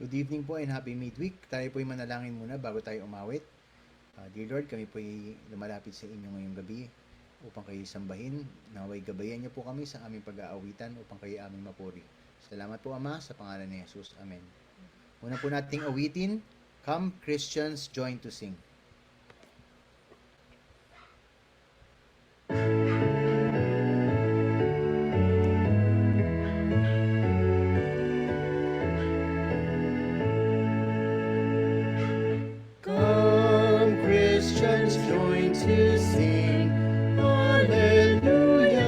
Good evening po and happy midweek. Tayo po'y manalangin muna bago tayo umawit. Dear Lord, kami po'y lumalapit sa inyo ngayong gabi upang kayo sambahin. Naway gabayan niyo po kami sa aming pag-aawitan upang kayo aming mapuri. Salamat po Ama sa pangalan ni Jesus. Amen. Una po nating awitin, Come Christians, Join to Sing. Come Christians, join to sing. Hallelujah,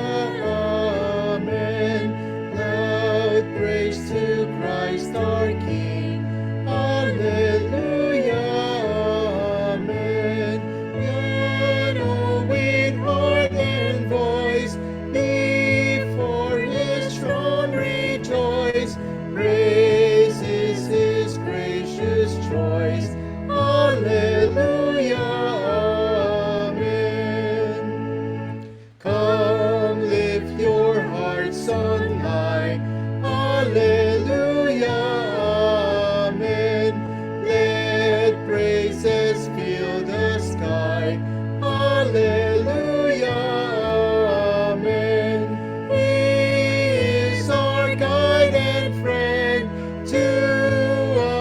amen. Loud praise to Christ our King. Hallelujah, amen. Yet oh, with heart and voice, before His throne rejoice. Praise is His gracious choice. Hallelujah, amen. Come, lift your hearts on high. Hallelujah, amen. Let praises fill the sky. Hallelujah, amen. He is our guide and friend. To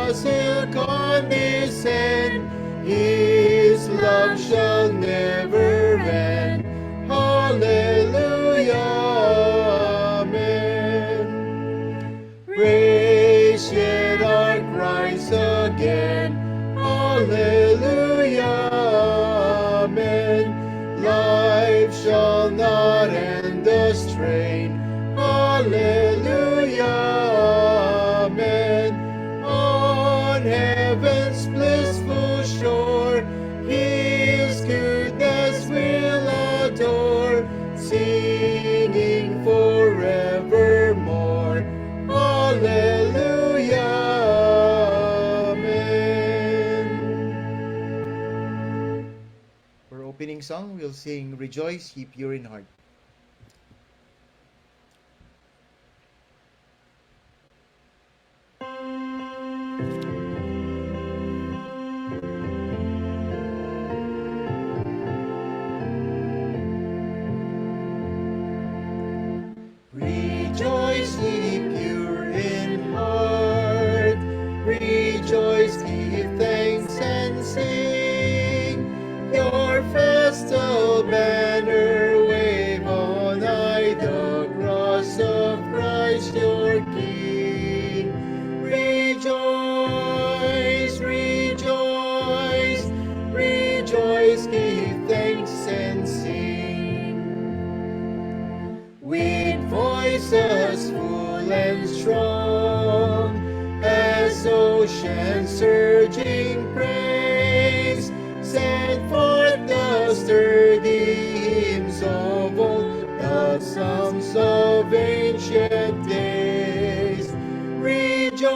us He'll condescend. His love shall never end. Hallelujah, amen. Praise yet our Christ again. Hallelujah, amen. Life shall not end the strain. Hallelujah, amen. On heaven's blissful shore, His goodness will adore, singing forevermore. Hallelujah, amen. For opening song, we'll sing Rejoice, Ye Pure in Heart. Rejoice, ye pure in heart. Rejoice, give thanks and sing. Your festal banner wave on high, the cross of Christ your King. Rejoice, rejoice, rejoice, give thanks and sing. With voices full and strong, as ocean surging praise, send forth the sturdy hymns of old, the songs of ancient days. Rejoice,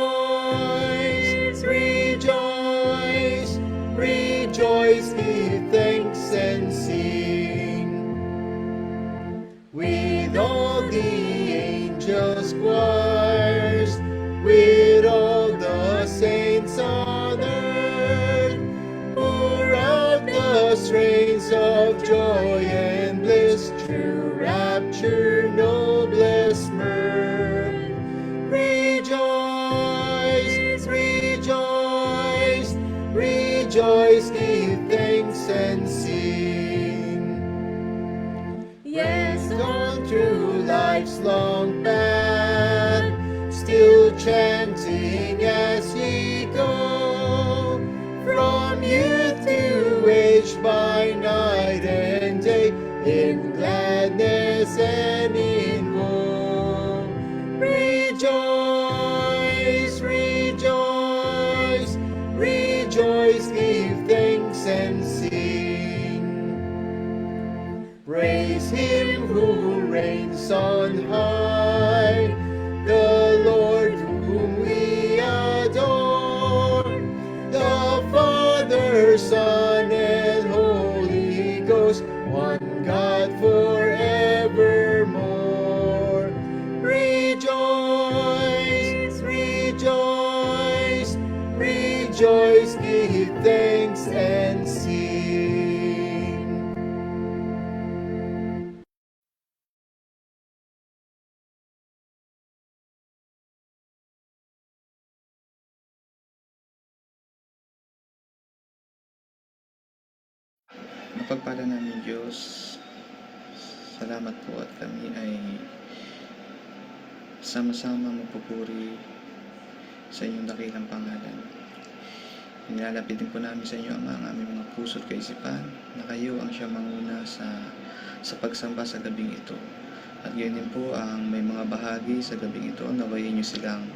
rejoice, rejoice, give thanks and sing. With all the angels' choirs, with all the saints on earth, pour out the strains of joy and bliss, true rapture, noblest mirth. Rejoice, rejoice, rejoice, give thanks and sing. Yes, on through life's long path, still chanting as ye go, from youth to age, by night and day, in gladness and in woe. Rejoice, rejoice, rejoice, give thanks and sing. Praise Him who reigns on high, the Lord whom we adore, the Father, Son, and Holy Ghost, one God forevermore. Rejoice, rejoice, Mapagpala namin Diyos, salamat po at kami ay sama-sama magpupuri sa inyong dakilang pangalan. Nilalapit din po namin sa inyo ang aming mga puso at kaisipan na kayo ang siyang manguna sa pagsamba sa gabing ito. At gayon din po ang may mga bahagi sa gabing ito, nawayin niyo silang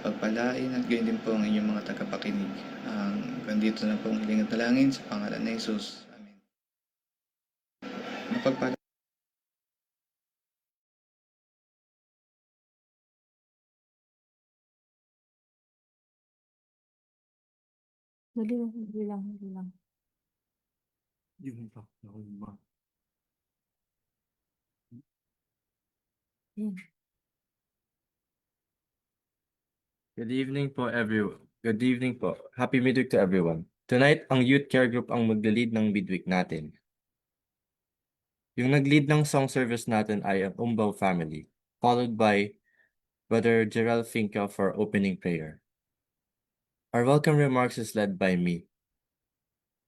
pagpalain at gayon din po ang inyong mga tagapakinig. Ganito na po ang hiling at dalangin sa pangalan ni Jesus. Amen. Mapagpala Dali lang, dali lang, dali lang. Yung pa, ba? Yan. Good evening po. Happy midweek to everyone. Tonight, ang youth care group ang magla-lead ng midweek natin. Yung nag-lead ng song service natin ay ang Umbaw family, followed by Brother Gerald Finca for opening prayer. Our welcome remarks is led by me.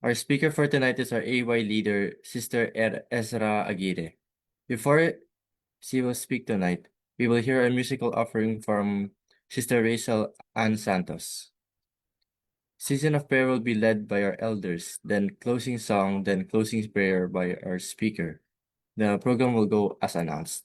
Our speaker for tonight is our AY leader, Sister Ezra Aguirre. Before she will speak tonight, we will hear a musical offering from Sister Rachel Ann Santos. Season of prayer will be led by our elders, then closing song, then closing prayer by our speaker. The program will go as announced.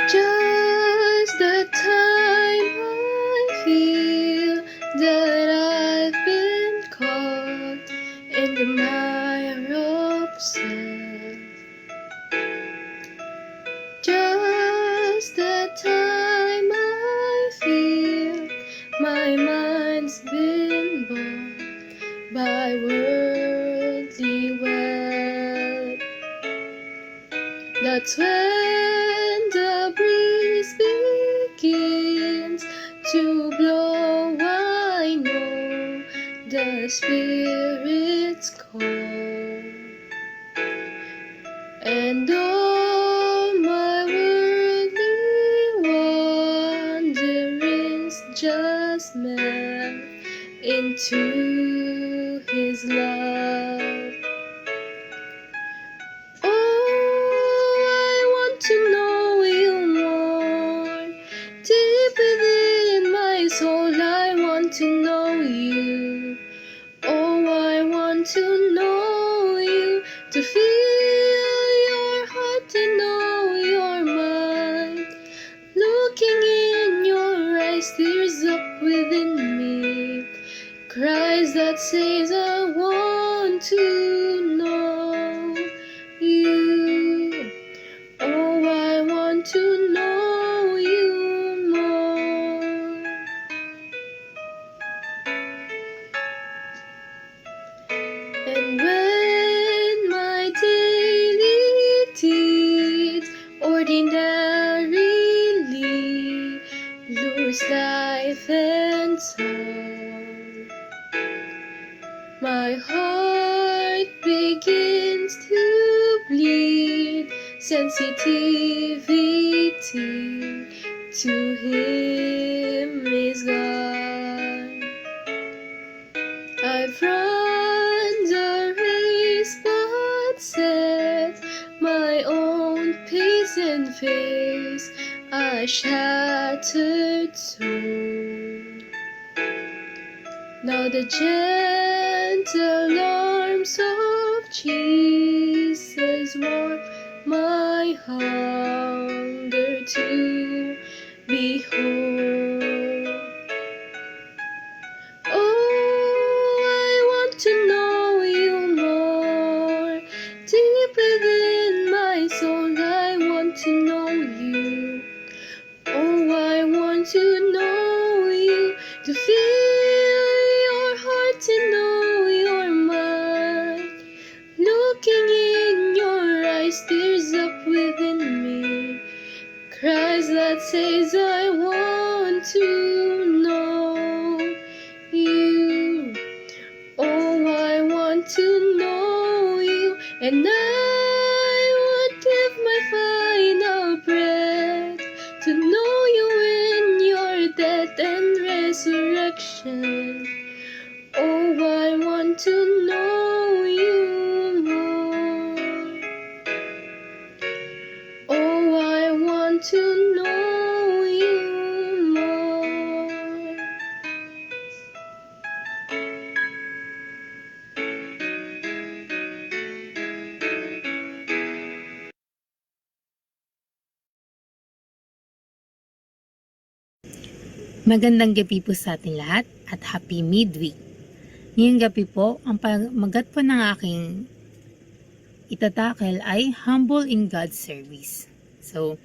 Just the time I feel that I've been caught in the mire of sin. Just the time I feel my mind's been bought by worldly wealth. That's when the breeze begins to blow. I know the Spirit's call, and all my worldly wanderings just melt into His love. To know you more, deep within my soul, I want to know you. Oh, I want to know you, to feel your heart, to know your mind. Looking in your eyes, tears up within me, cries that says I want to know you. Oh, I want to know you more. And when my daily deeds ordinarily lose life and soul, my heart begins to bleed sensitivity to Him is gone. I've run the race but set my own pace and face a shattered soul. Now the gentle arms of Jesus warm my hunger to behold. Oh, I want to know you more, deep within my soul, eyes, tears up within me, cries that says I want to know you. Oh, I want to know you, and I would give my final breath to know you in your death and resurrection. Oh, I want to know you more. Oh, I want to know you more. Magandang gabi po sa ating lahat at happy midweek. Ngayong gabi po, ang pamagat po ng aking itatakal ay humble in God's service. So,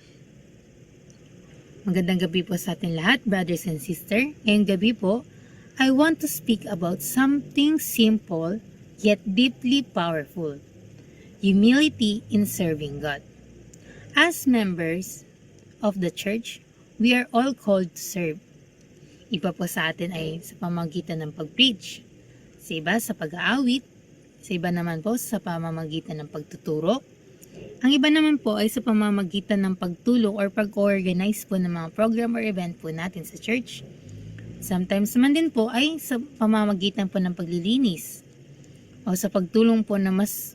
magandang gabi po sa ating lahat, brothers and sisters. Ngayong gabi po, I want to speak about something simple yet deeply powerful. Humility in serving God. As members of the church, we are all called to serve. Iba po sa atin ay sa pamamagitan ng pag-preach, sa iba sa pag-aawit, sa iba naman po sa pamamagitan ng pagtuturo. Ang iba naman po ay sa pamamagitan ng pagtulong or pag-organize po ng mga program or event po natin sa church. Sometimes naman din po ay sa pamamagitan po ng paglilinis o sa pagtulong po na mas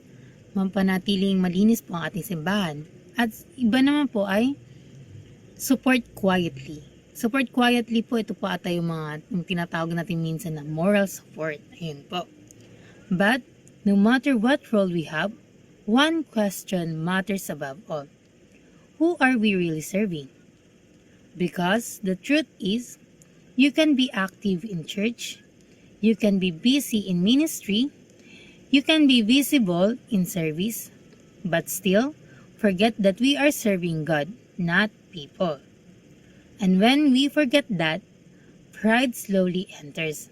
mapanatiling malinis po ang ating simbahan. At iba naman po ay support quietly. Support quietly po, ito po ata yung tinatawag natin minsan na moral support. Ayun po. But, no matter what role we have, one question matters above all. Who are we really serving? Because the truth is, you can be active in church, you can be busy in ministry, you can be visible in service, but still, forget that we are serving God, not people. And when we forget that, pride slowly enters.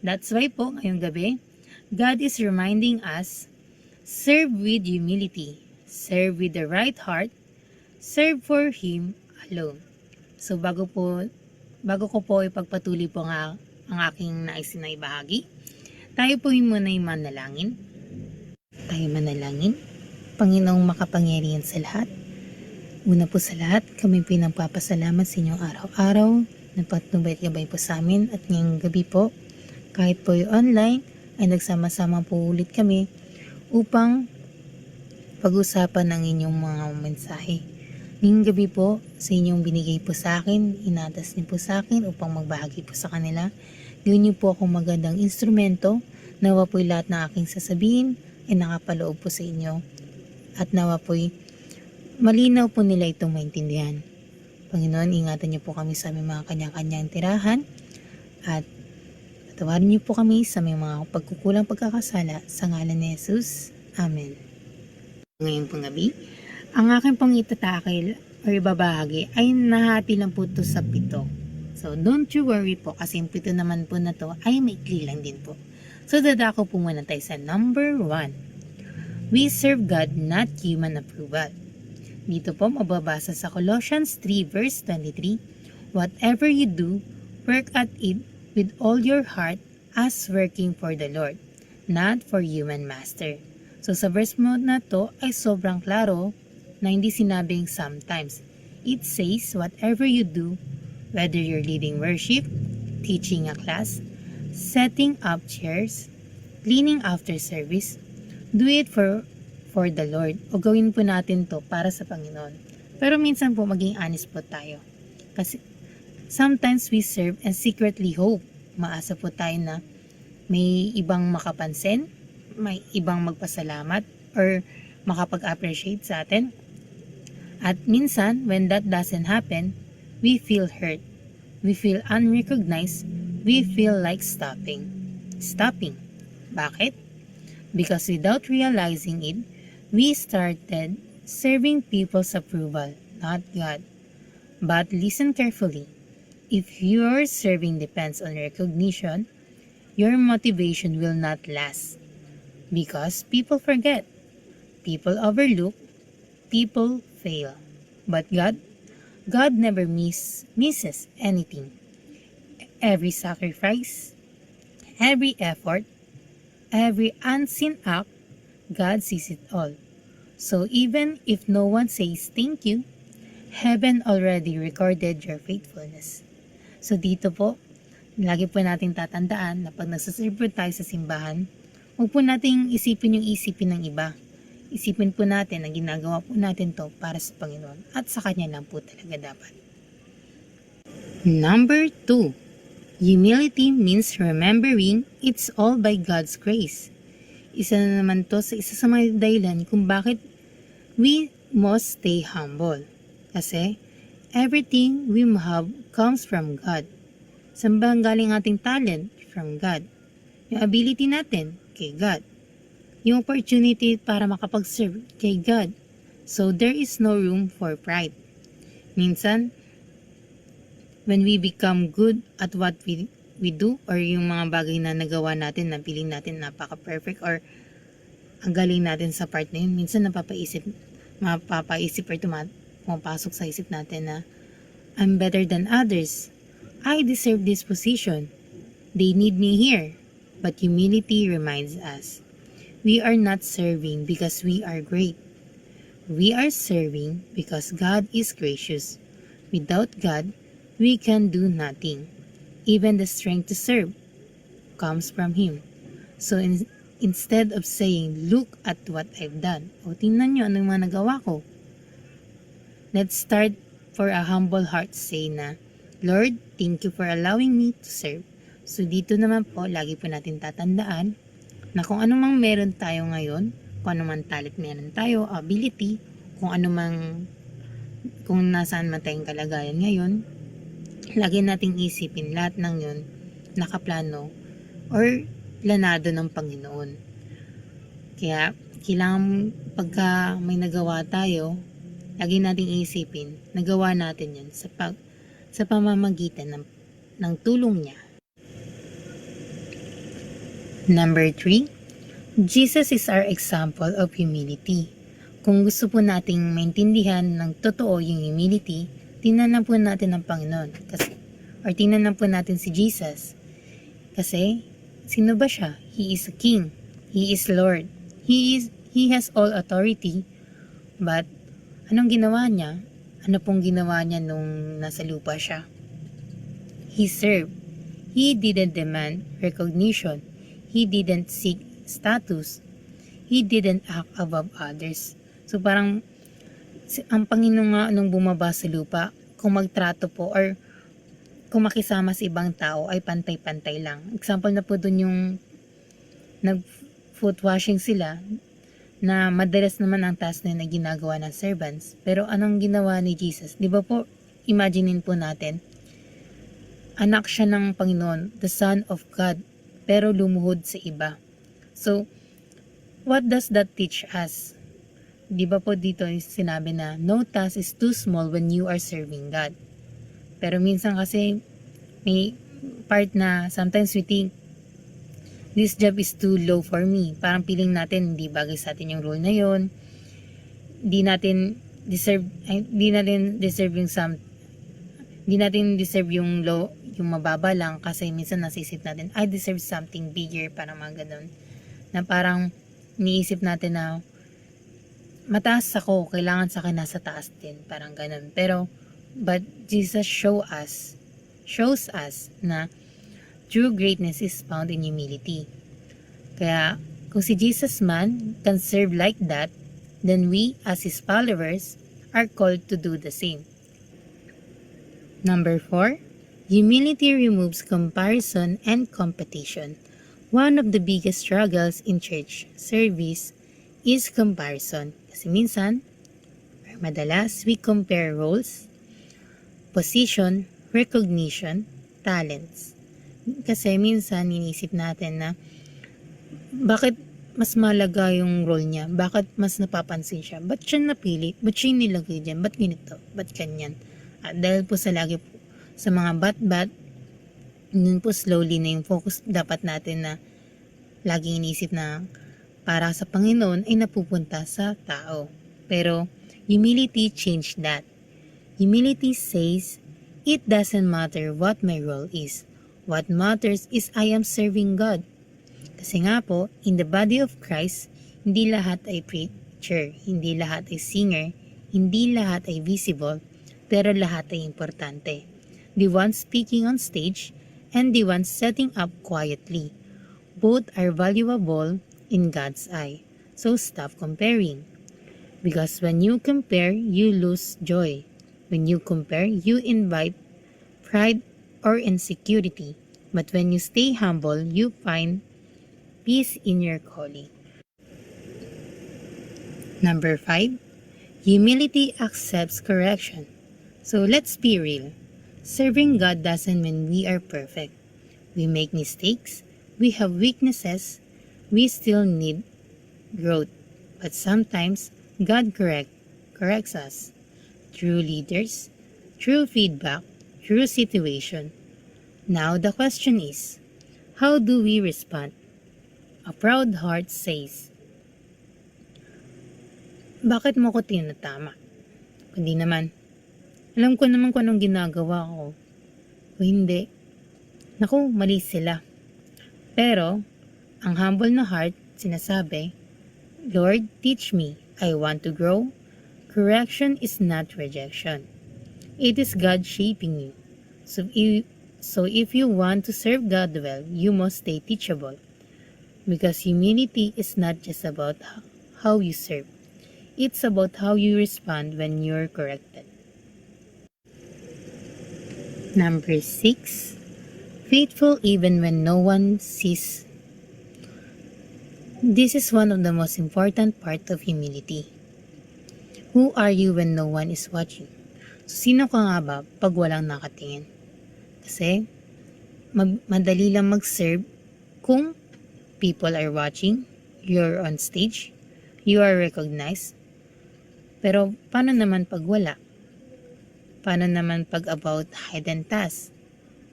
That's why po, ngayong gabi, God is reminding us, serve with humility, serve with the right heart, serve for Him alone. So bago ko po ipagpatuloy po ang aking nais na ibahagi, tayo po muna yung manalangin. Tayo manalangin. Panginoong makapangyarihan sa lahat, una po sa lahat, kami pinagpapasalamat sa inyong araw-araw na patnubay-gabay po sa amin at ngayong gabi po, kahit po yung online, ay nagsama-sama po ulit kami upang pag-usapan ang inyong mga mensahe. Ngayong gabi po, sa inyong binigay po sa akin, inatas niyo po sa akin upang magbahagi po sa kanila. Gawin niyo po akong magandang instrumento, nawa po'y lahat ng aking sasabihin ay nakapaloob po sa inyo at nawa po'y malinaw po nila itong maintindihan. Panginoon, ingatan niyo po kami sa aming mga kanya-kanyang tirahan at patawarin niyo po kami sa aming mga pagkukulang pagkakasala sa ngalan ni Jesus. Amen. Ngayon pong gabi, ang aking pong itatakil o ibabahagi ay nahati lang po ito sa 7. So, don't you worry po kasi yung 7 naman po na to ay maikli lang din po. So, dadako po muna tayo sa number 1. We serve God, not human approval. Dito po mababasa sa Colossians 3 verse 23, whatever you do, work at it with all your heart as working for the Lord, not for human master. So sa verse mo na to ay sobrang klaro na hindi sinabing sometimes. It says whatever you do, whether you're leading worship, teaching a class, setting up chairs, cleaning after service, do it for the Lord o gawin po natin to para sa Panginoon. Pero minsan po maging honest po tayo. Kasi sometimes we serve and secretly hope. Maasa po tayo na may ibang makapansin, may ibang magpasalamat or makapag-appreciate sa atin. At minsan, when that doesn't happen, we feel hurt. We feel unrecognized. We feel like stopping. Bakit? Because without realizing it, we started serving people's approval, not God. But listen carefully. If your serving depends on recognition, your motivation will not last. Because people forget, people overlook, people fail. But God never misses anything. Every sacrifice, every effort, every unseen act, God sees it all. So even if no one says thank you, heaven already recorded your faithfulness. So dito po, lagi po nating tatandaan na pag nagsaserve po tayo sa simbahan, huwag po nating isipin yung isipin ng iba. Isipin po natin na ginagawa po natin to para sa Panginoon at sa Kanya lang po talaga dapat. Number 2. Humility means remembering it's all by God's grace. Isa na naman to sa isa sa mga dahilan kung bakit we must stay humble. Kasi everything we have comes from God. Saan ba galing ating talent? From God. Yung ability natin, kay God. Yung opportunity para makapag-serve, kay God. So there is no room for pride. Minsan, when we become good at what we do, or yung mga bagay na nagawa natin, na piling natin napaka-perfect, or ang galing natin sa part na yun, minsan mapapaisip or pumapasok sa isip natin na I'm better than others. I deserve this position. They need me here. But humility reminds us, we are not serving because we are great. We are serving because God is gracious. Without God, we can do nothing. Even the strength to serve comes from Him. So instead of saying, look at what I've done, o tingnan nyo anong mga nagawa ko, let's start for a humble heart say na, Lord, thank you for allowing me to serve. So dito naman po, lagi po natin tatandaan na kung anumang meron tayo ngayon, kung anumang talent meron tayo, ability, kung nasaan man tayong kalagayan ngayon, lagi nating isipin lahat ng yun nakaplano or planado ng Panginoon. Kaya kailangan pagka may nagawa tayo, lagi nating isipin, nagawa natin yun sa pamamagitan ng tulong niya. Number 3, Jesus is our example of humility. Kung gusto po nating maintindihan ng totoo yung humility, tingnan na po natin ang Panginoon. Tingnan na po natin si Jesus. Kasi, sino ba siya? He is a King. He is Lord. He has all authority. But, anong ginawa niya? Ano pong ginawa niya nung nasa lupa siya? He served. He didn't demand recognition. He didn't seek status. He didn't act above others. So parang ang Panginoon nga nung bumaba sa lupa, kung magtrato po or kung makisama sa ibang tao ay pantay-pantay lang. Example na po dun yung nag-foot washing sila na madalas naman ang task na yun na ginagawa ng servants. Pero anong ginawa ni Jesus? Di ba po, imaginein po natin, anak siya ng Panginoon, the Son of God, pero lumuhod sa iba. So, what does that teach us? Di ba po dito sinabi na no task is too small when you are serving God. Pero minsan kasi may part na sometimes we think this job is too low for me. Parang feeling natin hindi bagay sa atin yung role na yon. Hindi natin deserve yung low, yung mababa lang, kasi minsan nasisip natin I deserve something bigger, parang mga ganun. Na parang niisip natin na mataas ako, kailangan sa akin nasa taas din, parang ganun. But Jesus shows us na true greatness is found in humility. Kaya kung si Jesus man can serve like that, then we as His followers are called to do the same. Number 4, humility removes comparison and competition. One of the biggest struggles in church service is comparison. Kasi minsan, or madalas, we compare roles, position, recognition, talents. Kasi minsan, inisip natin na bakit mas malaga yung role niya? Bakit mas napapansin siya? Ba't siya napili? Ba't siya nilagay dyan? Ba't ganito? Ba't ganyan? At dahil po sa lagi po sa mga bat-bat, yun po slowly na yung focus dapat natin na laging inisip na para sa Panginoon ay napupunta sa tao. Pero Humility changed that. Humility says, it doesn't matter what my role is. What matters is I am serving God. Kasi nga po, in the body of Christ, hindi lahat ay preacher, hindi lahat ay singer, hindi lahat ay visible, pero lahat ay importante. The one speaking on stage and the one setting up quietly. Both are valuable in God's eye. So stop comparing. Because when you compare, you lose joy. When you compare, you invite pride or insecurity. But when you stay humble, you find peace in your calling. Number 5, humility accepts correction. So let's be real. Serving God doesn't mean we are perfect. We make mistakes, we have weaknesses, we still need growth. But sometimes God corrects us through leaders, through feedback, through situation. Now the question is, how do we respond? A proud heart says, bakit mo ko tinatama? Kundi naman, alam ko naman kung anong ginagawa ko. O hindi. Naku, mali sila. Pero, ang humble na heart, sinasabi, Lord, teach me. I want to grow. Correction is not rejection. It is God shaping you. So if you want to serve God well, you must stay teachable. Because humility is not just about how you serve. It's about how you respond when you're corrected. Number 6, faithful even when no one sees. This is one of the most important part of humility. Who are you when no one is watching? So, sino ka nga ba pag walang nakatingin? Kasi, madali lang mag-serve kung people are watching, you're on stage, you are recognized. Pero, paano naman pag wala? Paano naman pag about hidden tasks,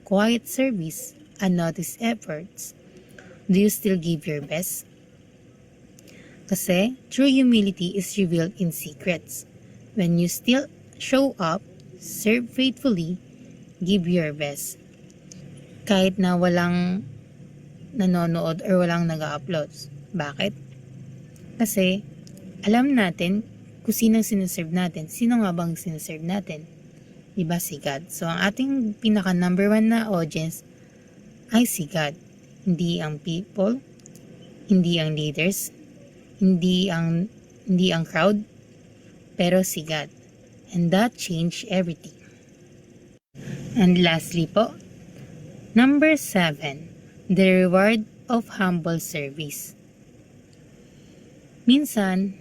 quiet service, unnoticed efforts? Do you still give your best? Kasi, true humility is revealed in secrets. When you still show up, serve faithfully, give your best. Kahit na walang nanonood or walang nag-upload. Bakit? Kasi, alam natin kung sinong sineserve natin. Sino nga bang sineserve natin? Diba si God? So, ang ating pinaka number 1 na audience ay si God. Hindi ang people, hindi ang leaders, hindi ang crowd, pero si God. And that changed everything. And lastly po, number 7, the reward of humble service. Minsan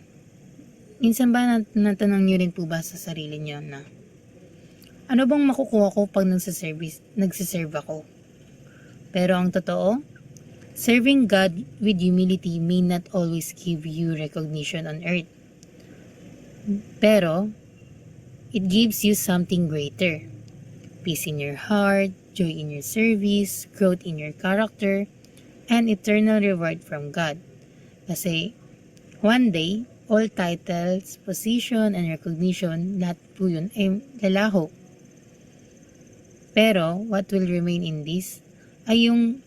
ba natanong nyo rin po ba sa sarili nyo na ano bang makukuha ko pag nagsiserve ako? Pero ang totoo, serving God with humility may not always give you recognition on earth. Pero, it gives you something greater. Peace in your heart, joy in your service, growth in your character, and eternal reward from God. Kasi, one day, all titles, position, and recognition, lahat po yun ay lalaho. Pero, what will remain in this ay yung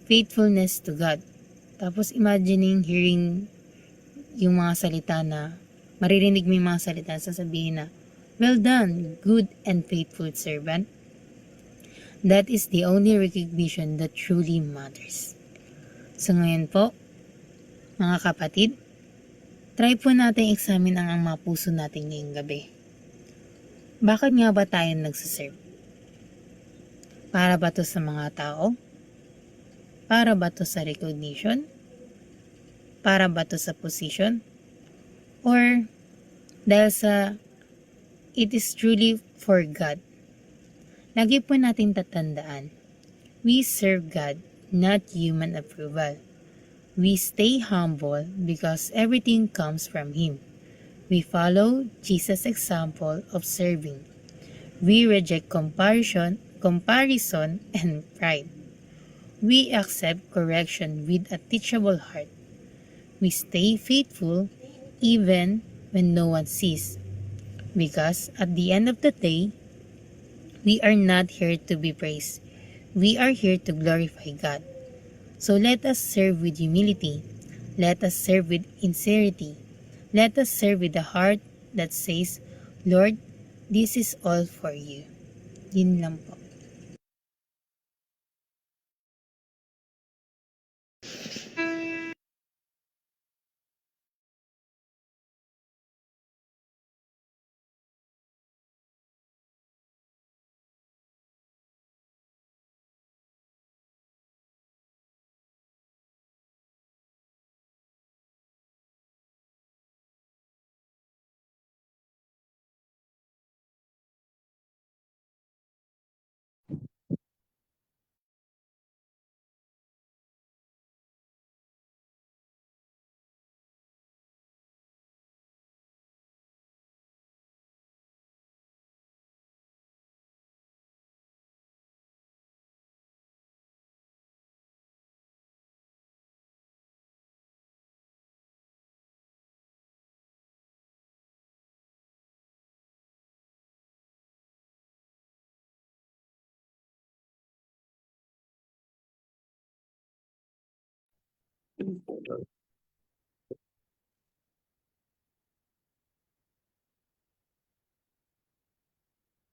faithfulness to God. Tapos imagining, hearing yung mga salita na, maririnig mo yung mga salita, sasabihin na, well done, good and faithful servant. That is the only recognition that truly matters. So ngayon po, mga kapatid, try po natin examine ang mga puso natin ngayong gabi. Bakit nga ba tayo nagsiserve? Para ba to sa mga tao? Para ba to sa recognition? Para ba to sa position? Or dahil sa it is truly for God? Lagi po natin tatandaan, we serve God, not human approval. We stay humble because everything comes from Him. We follow Jesus' example of serving. We reject comparison and pride. We accept correction with a teachable heart. We stay faithful even when no one sees. Because at the end of the day, we are not here to be praised. We are here to glorify God. So let us serve with humility. Let us serve with sincerity. Let us serve with a heart that says, Lord, this is all for you. Yun lang po.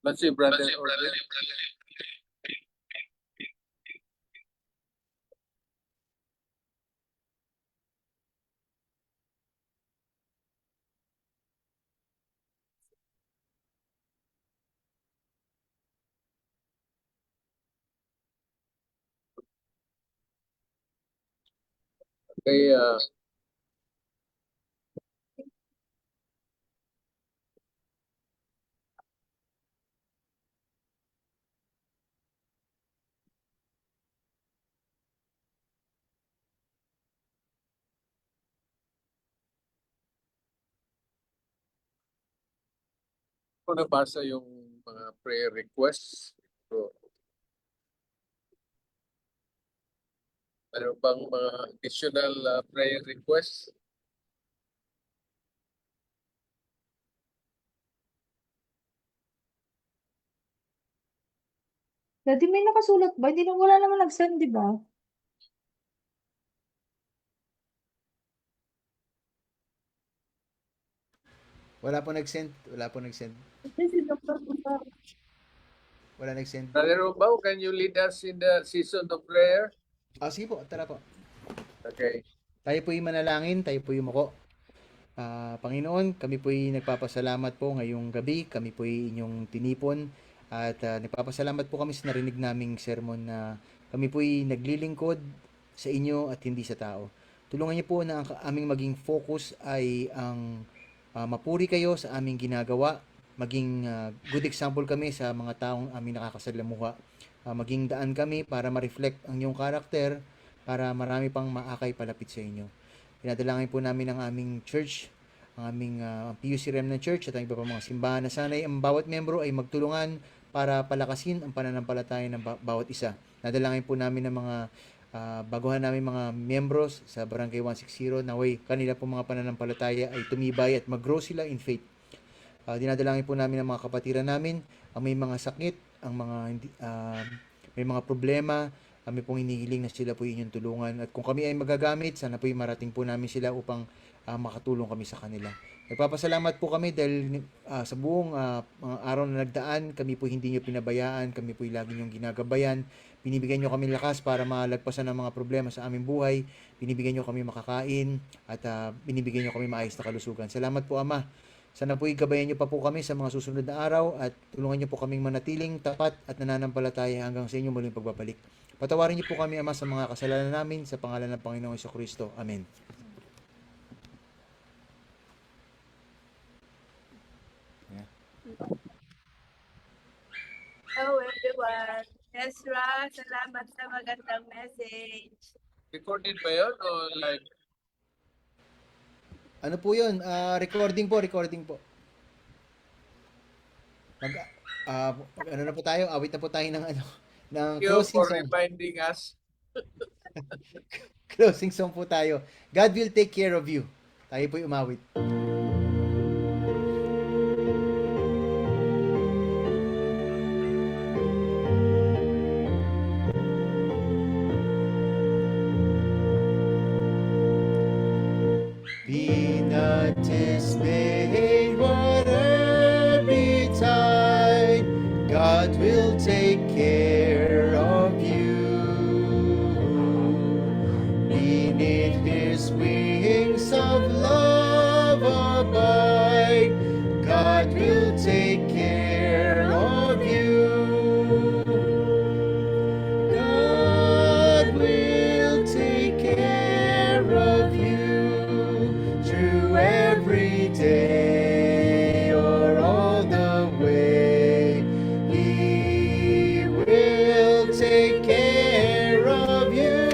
Let's see, brother. Orvin. Okay, kung nabasa yung mga prayer requests, so, ano bang mga additional prayer requests? Dati may nakasulat ba? Hindi na wala naman nag-send, di ba? Wala po nag-send. Wala po nag-send. Kasi Dr. Punta. Wala nag-send. Brother Rombao, can you lead us in the season of prayer? Sige po, tara po. Okay. Tayo po'y manalangin, tayo po'y yumuko. Panginoon, kami po'y nagpapasalamat po ngayong gabi. Kami po'y inyong tinipon. At nagpapasalamat po kami sa narinig naming sermon na kami po'y naglilingkod sa inyo at hindi sa tao. Tulungan niyo po na ang aming maging focus ay ang mapuri kayo sa aming ginagawa. Maging good example kami sa mga taong aming nakakasalamuha. Maging daan kami para ma-reflect ang inyong karakter para marami pang maakay palapit sa inyo. Pinadalangin po namin ang aming church, ang aming PUC Remnant Church at ang iba pa mga simbahan na sanay ang bawat membro ay magtulungan para palakasin ang pananampalataya ng bawat isa. Nadalangin po namin ng mga baguhan namin mga membros sa Barangay 160 na kanila po mga pananampalataya ay tumibay at mag-grow sila in faith. Dinadalangin po namin ang mga kapatiran namin, ang may mga sakit, ang mga may mga problema, kami pong hinihiling na sila po inyong tulungan. At kung kami ay magagamit, sana po marating po namin sila upang makatulong kami sa kanila. Nagpapasalamat po kami dahil sa buong mga araw na nagdaan, kami po hindi nyo pinabayaan, kami po lagi nyong ginagabayan. Binibigyan nyo kami lakas para malagpasan ang mga problema sa aming buhay. Binibigyan nyo kami makakain at binibigyan nyo kami maayos na kalusugan. Salamat po, Ama. Sana po gabayan niyo pa po kami sa mga susunod na araw at tulungan niyo po kaming manatiling tapat at nananampalataya hanggang sa inyong muling pagbabalik. Patawarin niyo po kami, Ama, sa mga kasalanan namin sa pangalan ng Panginoong Jesucristo. Amen. Hello everyone. Ezra, salamat sa magandang message. Recorded ba yun o live? Ano po yun? Recording po. Ano na po tayo? Awit na po tayo ng ng Thank you closing for song. reminding us. Closing song po tayo. God will take care of you. Tayo po'y umawit. dismayed, whatever betide, God will take care of you. Beneath His wings of love abide, God will take care of you. God will take care of you through every day or all the way. He will take care of you.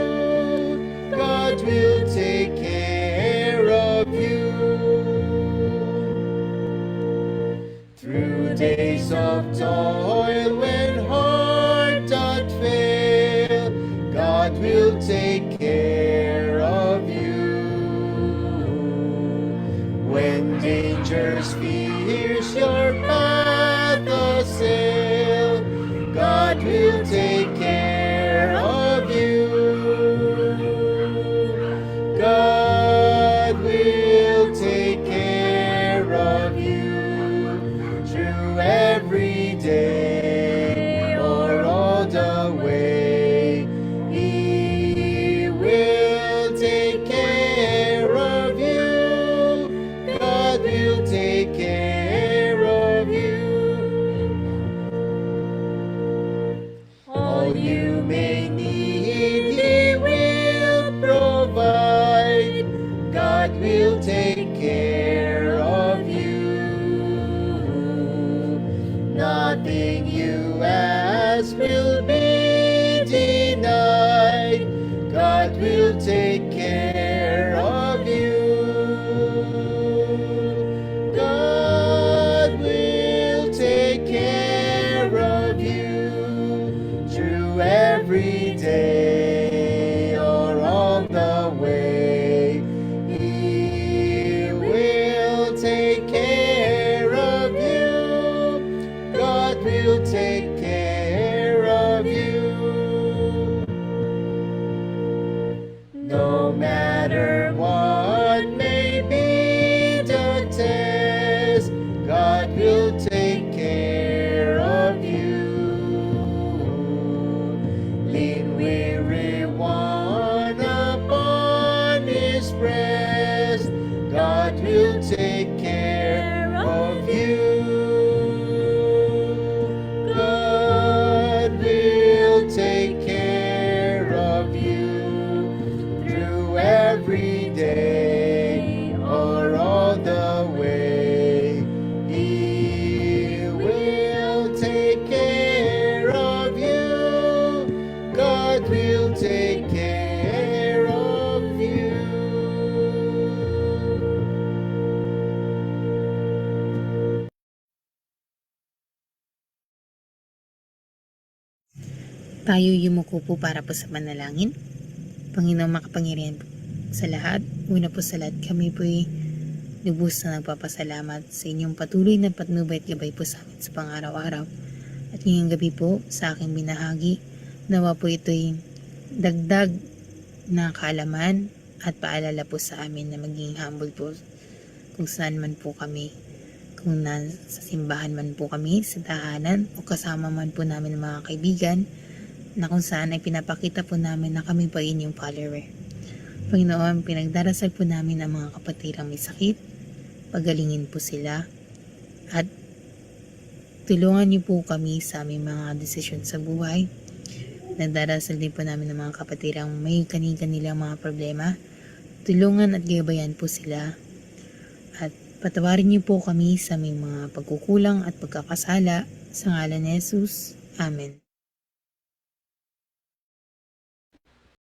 God will take care of you. Through days of toil when heart doth fail, God will take care of you. When dangers fears your path assail, God will take care of you. God will take care of you through every day or all the way. He will take care of you. God will take care of you. All you may need, He will provide. God will take care of you. Nothing you ask will be denied. God will take care of you. God will take care of you through every day or all the way. He will take care of you. God will take care of you. No matter what may be the test, God will take care of you. Lean weary one upon His breast, God will take care of you. God will take care of you through every day or all the way. He will take care of you. God will take care of you. Tayo yumuko po para po sa panalangin. Panginoong makapangyarihan po sa lahat. Una po sa lahat, kami po'y lubos na nagpapasalamat sa inyong patuloy na patnubay at gabay po sa amin sa pang-araw-araw. At ngayong gabi po sa aking binahagi, nawa po ito'y dagdag na kaalaman at paalala po sa amin na maging humble po kung saan man po kami. Kung nasa simbahan man po kami, sa tahanan, o kasama man po namin ng mga kaibigan, na kung saan ay pinapakita po namin na kami pa inyong follower. Panginoon, pinagdarasal po namin ang mga kapatirang may sakit, pagalingin po sila, at tulungan niyo po kami sa aming mga desisyon sa buhay. Nagdarasal din po namin ng mga kapatirang may kanilang mga problema, tulungan at gabayan po sila, at patawarin niyo po kami sa aming mga pagkukulang at pagkakasala, sa ngalan ni Jesus. Amen.